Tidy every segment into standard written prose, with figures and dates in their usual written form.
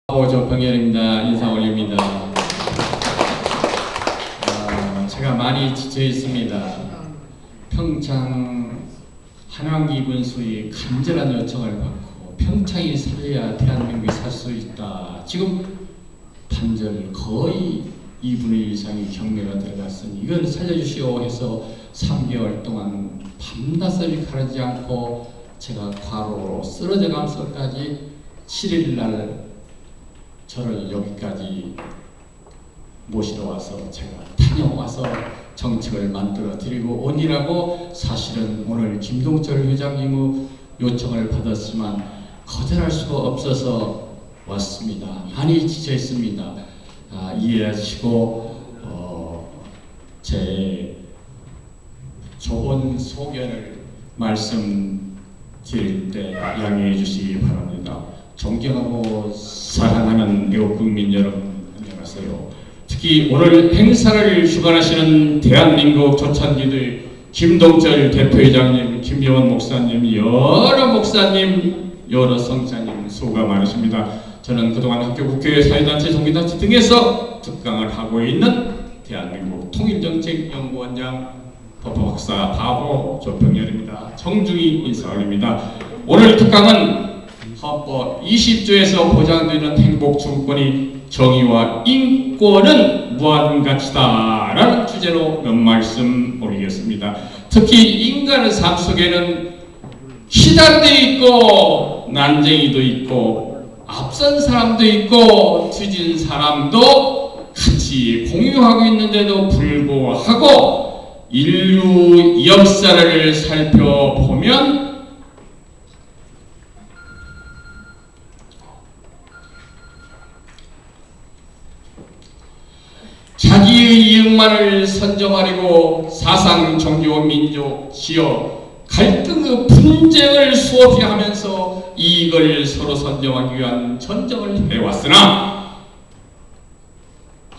조병렬입니다. 인사 올립니다. 제가 많이 지쳐 있습니다. 평창 한왕기 군수의 간절한 요청을 받고 평창이 살려야 대한민국이 살 수 있다. 지금 반절 거의 2분의 1 이상이 경매가 들어갔으니 이걸 살려주시오 해서 3개월 동안 밤낮을 가르지 않고 제가 과로로 쓰러져 가면서까지 7일날 저를 여기까지 모시러 와서 제가 다녀와서 정책을 만들어 드리고 오니라고 사실은 오늘 김동철 회장님의 요청을 받았지만 거절할 수가 없어서 왔습니다. 많이 지쳐 있습니다. 이해하시고 제 좋은 소견을 말씀드릴 때 양해해 주시기 바랍니다. 존경하고 사랑하는 외국 국민 여러분 안녕하세요. 특히 오늘 행사를 주관하시는 대한민국 조찬기들 김동철 대표회장님, 김여원 목사님, 여러 목사님, 여러 성사님 수고가 많으십니다. 저는 그동안 학교, 국회, 사회단체, 종교단체 등에서 특강을 하고 있는 대한민국 통일정책연구원장 법학사 바보 조병렬입니다. 정중히 인사 올립니다. 오늘 특강은 헌법 20조에서 보장되는 행복주권이 정의와 인권은 무한가치다 라는 주제로 몇 말씀 올리겠습니다. 특히 인간의 삶 속에는 희단도 있고 난쟁이도 있고 앞선 사람도 있고 뒤진 사람도 같이 공유하고 있는데도 불구하고 인류 역사를 살펴보면 자기의 이익만을 선정하려고 사상, 종교, 민족, 지역, 갈등의 분쟁을 수없이 하면서 이익을 서로 선정하기 위한 전쟁을 해왔으나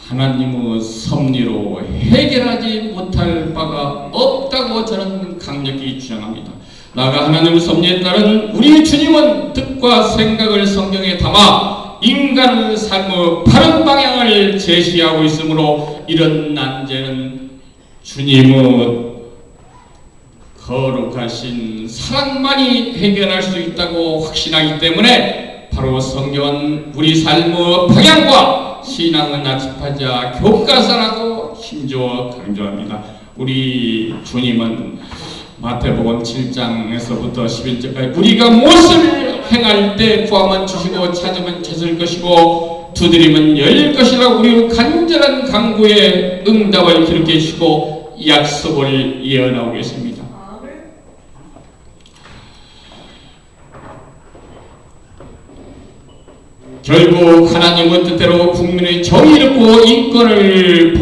하나님의 섭리로 해결하지 못할 바가 없다고 저는 강력히 주장합니다. 나아가 하나님의 섭리에 따른 우리 주님은 뜻과 생각을 성경에 담아 인간의 삶의 바른 방향을 제시하고 있으므로 이런 난제는 주님의 거룩하신 사랑만이 해결할 수 있다고 확신하기 때문에 바로 성경은 우리 삶의 방향과 신앙을 나집하자 교과서라고 힘주어 강조합니다. 우리 주님은 마태복음 7장에서부터 11절까지 우리가 무엇을 행할 때 구하면 주시고 찾으면 찾을 것이고 두드리면 열릴 것이라고 우리 간절한 간구에 응답을 기록해 주시고 약속을 예언하고 계십니다. 결국 하나님의 뜻대로 국민의 정의롭고 인권을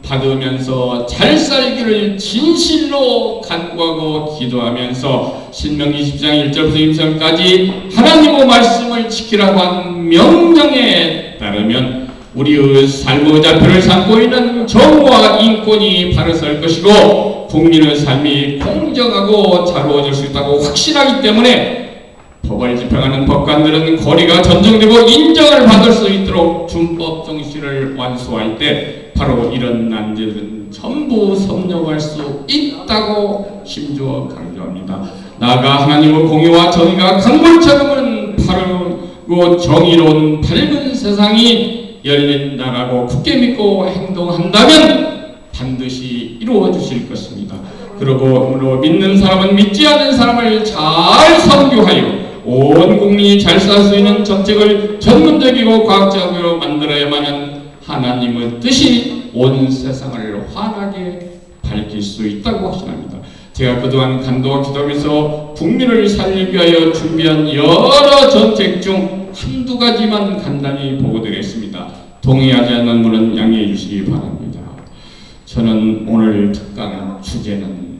보장받으면서 잘 살기를 진실로 간구하고 기도하면서 신명기 10장 1절부터 2절까지 하나님의 말씀을 지키라고 한 명령에 따르면 우리의 삶의 좌표를 삼고 있는 정의와 인권이 바로 설 것이고 국민의 삶이 공정하고 자유로워질 수 있다고 확신하기 때문에 법을 집행하는 법관들은 권위가 전정되고 인정을 받을 수 있도록 준법 정신을 완수할 때 바로 이런 난제들은 전부 섭렵할 수 있다고 힘주어 강조합니다. 나아가 하나님의 공의와 정의가 강물처럼 바르고 정의로운 밝은 세상이 열린다라고 굳게 믿고 행동한다면 반드시 이루어 주실 것입니다. 그리고 믿는 사람은 믿지 않는 사람을 잘 선교하여 온 국민이 잘 살 수 있는 정책을 전문적이고 과학적으로 만들어야만 하는 하나님의 뜻이 온 세상을 환하게 밝힐 수 있다고 확신합니다. 제가 그동안 간도와 기도하면서 국민을 살리기 위하여 준비한 여러 정책 중 한두 가지만 간단히 보고드리겠습니다. 동의하지 않는 분은 양해해 주시기 바랍니다. 저는 오늘 특강 주제는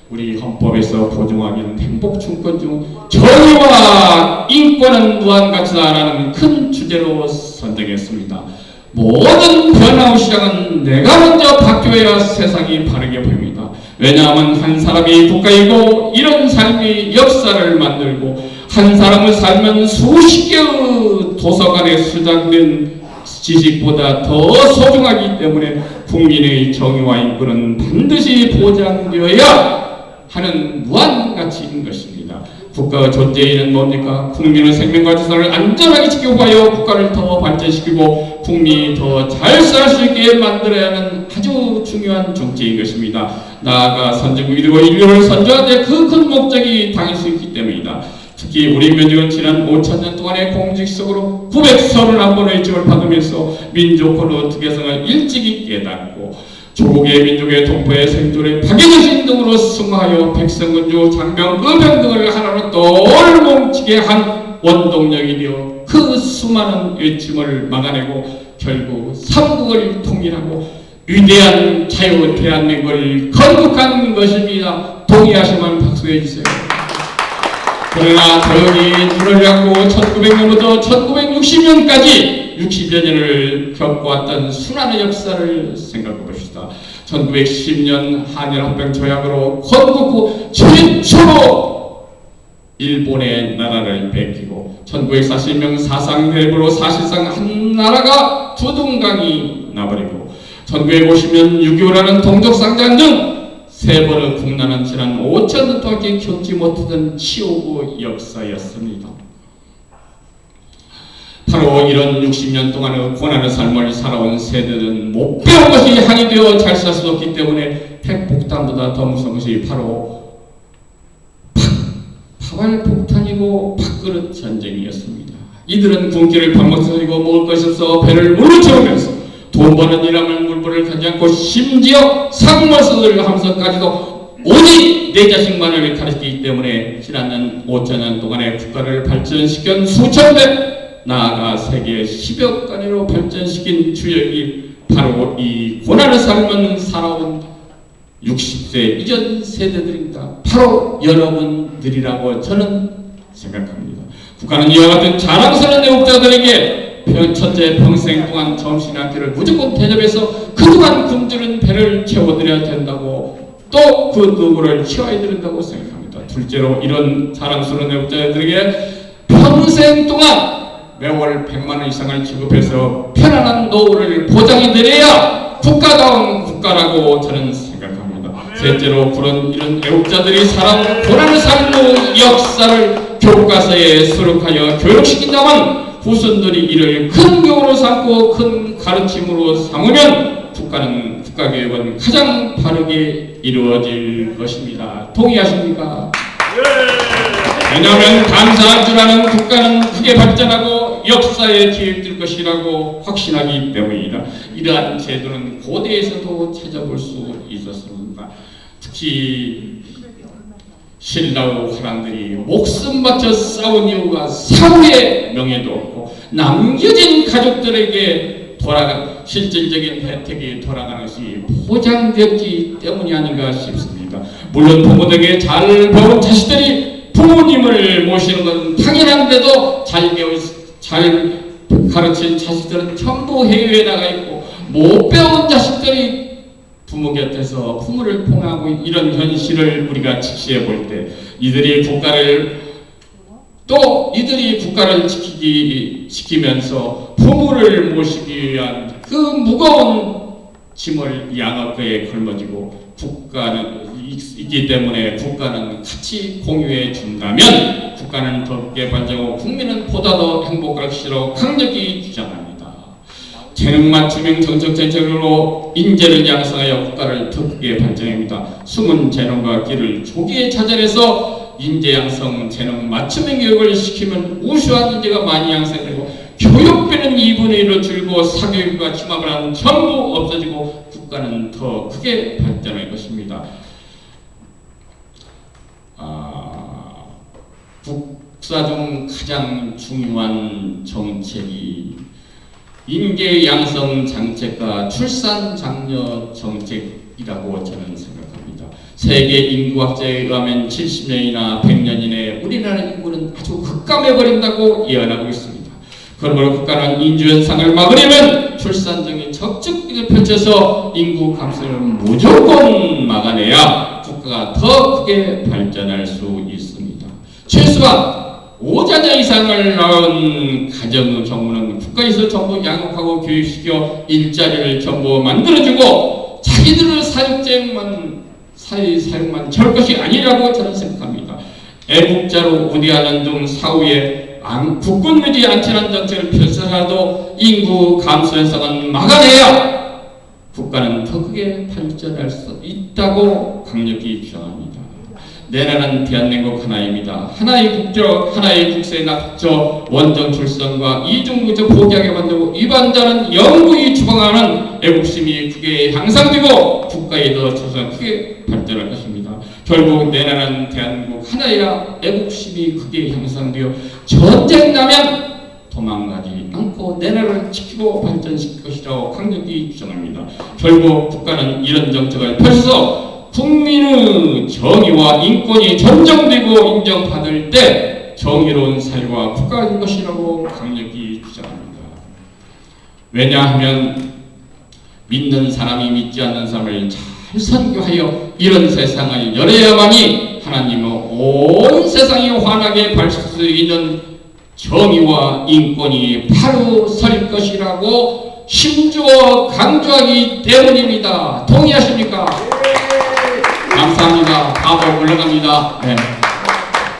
우리 헌법에서 보장하는 행복주권 중 정의와 인권은 무한가치다라는 큰 주제로 선정했습니다. 모든 변화의 시작은 내가 먼저 바뀌어야 세상이 바르게 보입니다. 왜냐하면 한 사람이 국가이고 이런 삶이 역사를 만들고 한 사람을 살면 수십 개의 도서관에 수장된 지식보다 더 소중하기 때문에 국민의 정의와 인권은 반드시 보장되어야 하는 무한가치인 것입니다. 국가의 존재의는 뭡니까? 국민의 생명과 재산을 안전하게 지켜봐야 국가를 더 발전시키고 국민이 더 잘 살 수 있게 만들어야 하는 아주 중요한 정치인 것입니다. 나아가 선진국이 되고 인류를 선조하는 그 큰 목적이 당할 수 있기 때문이다. 특히 우리 민족은 지난 5,000년 동안의 공직석으로 931번의 징을 받으면서 민족권의 특이성을 일찍이 깨닫고 조국의 민족의 동포의 생존에 박애신 등으로 승화하여 백성군주 장병 의병 등을 하나로 똘뭉치게 한 원동력이 되어 그 수많은 외침을 막아내고 결국 삼국을 통일하고 위대한 자유 대한민국을 건국한 것입니다. 동의하시면 박수해 주세요. 그러나 조용히 눈을 감고 1900년부터 1960년까지 60여 년을 겪어왔던 순환의 역사를 생각해 봅시다. 1910년 한일합병 조약으로 건국 후 최초로 일본의 나라를 뺏기고 1940년 사상대부로 사실상 한 나라가 두둥강이 나버리고 1950년 6.25라는 동족상장 등 세 번의 국난은 지난 5,000년 동안 겪지 못하던 치욕의 역사였습니다. 바로 이런 60년 동안의 고난의 삶을 살아온 세대들은 못 배운 것이 한이 되어 잘 살 수 없기 때문에 핵폭탄보다 더 무서운 것이 바로 파발폭탄이고 밥그릇 전쟁이었습니다. 이들은 굶기를 밥 먹으려고 먹을 것이 없어 배를 물로 채우면서 돈 버는 일함을 물불을 가지 않고 심지어 상머스를 하면서까지도 오직 내 자식만을 가르치기 때문에 지난 5,000년 동안의 국가를 발전시킨 수천 배 나아가 세계 10여 단위로 발전시킨 주역이 바로 이 고난의 삶을 살아온 60세 이전 세대들입니다. 바로 여러분들이라고 저는 생각합니다. 국가는 이와 같은 자랑스러운 애국자들에게 천재 평생 동안 점심학기를 무조건 대접해서 그동안 굶주린 배를 채워드려야 된다고 또 그 누구를 치워야 된다고 생각합니다. 둘째로 이런 자랑스러운 애국자들에게 평생 동안 매월 100만 원 이상을 지급해서 편안한 노후를 보장해드려야 국가다운 국가라고 저는 생각합니다. 셋째로 그런 이런 애국자들이 살아온 고난의 삶의 역사를 교과서에 수록하여 교육시킨다면 후손들이 이를 큰 교훈으로 삼고 큰 가르침으로 삼으면 국가교육은 가장 바르게 이루어질 것입니다. 동의하십니까? 왜냐하면 감사할 줄 아는 국가는 크게 발전하고 역사에 기획될 것이라고 확신하기 때문이다. 이러한 제도는 고대에서도 찾아볼 수 있었습니다. 특히 신라의 화랑들이 목숨 바쳐 싸운 이유가 사후의 명예도 없고 남겨진 가족들에게 실질적인 혜택이 돌아가는 것이 보장되었기 때문이 아닌가 싶습니다. 물론 부모들에게 잘 배운 자식들이 부모님을 모시는 건 당연한데도 잘 가르친 자식들은 전부 해외에 나가 있고 못 배운 자식들이 부모 곁에서 부모를 통하고 이런 현실을 우리가 직시해 볼 때 이들이 국가를 지키면서 부모를 모시기 위한 그 무거운 짐을 양어깨에 걸머지고 국가는 있기 때문에 국가는 같이 공유해 준다면 국가는 더 발전하고 국민은 보다 더 행복할 것이라고 강력히 주장합니다. 재능 맞춤형 정책 정책으로 인재를 양성하여 국가를 더 크게 발전합니다. 숨은 재능과 길을 조기에 찾아내서 인재 양성, 재능 맞춤형 교육을 시키면 우수한 인재가 많이 양성되고 교육비는 2분의 1로 줄고 사교육과 치마불안은 전부 없어지고 국가는 더 크게 발전할 것입니다. 국사 중 가장 중요한 정책이 인재 양성 정책과 출산 장려 정책이라고 저는 생각합니다. 세계 인구학자에 의하면 70년이나 100년 이내에 우리나라 인구는 아주 급감해버린다고 예언하고 있습니다. 그러므로 국가는 인구 현상을 막으려면 출산적인 적극적을 펼쳐서 인구 감소를 무조건 막아내야 국가가 더 크게 발전할 수 있습니다. 최소한 5자녀 이상을 낳은 가정의 경우는 국가에서 전부 양육하고 교육시켜 일자리를 전부 만들어주고 자기들의 사육만 절 것이 아니라고 저는 생각합니다. 애국자로 우대하는 등 사후에 국군들이 안전한 정책을 펼쳐라도 인구 감소 현상은 막아내야 국가는 더 크게 발전할 수 있다고 강력히 주장합니다. 내 나라는 대한민국 하나입니다. 하나의 국적, 하나의 국세의 낙저, 원정 출산과 이중국적 포기하게 만들고 위반자는 영구히 추방하는 애국심이 크게 향상되고 국가에 더 크게 발전할 것입니다. 결국 내 나라는 대한민국 하나야 애국심이 크게 향상되어 전쟁 나면 도망가지 않고 내 나라를 지키고 발전시킬 것이라고 강력히 주장합니다. 결국 국가는 이런 정책을 펼쳐서 국민의 정의와 인권이 존중되고 인정받을 때 정의로운 사회와 국가인 것이라고 강력히 주장합니다. 왜냐하면 믿는 사람이 믿지 않는 사람을 잘 선교하여 이런 세상을 열어야만이 하나님의 온 세상이 환하게 밝힐 수 있는 정의와 인권이 바로 설 것이라고 힘주어 강조하기 때문입니다. 동의하십니까? 감사합니다. 다음으로 올라갑니다. 네.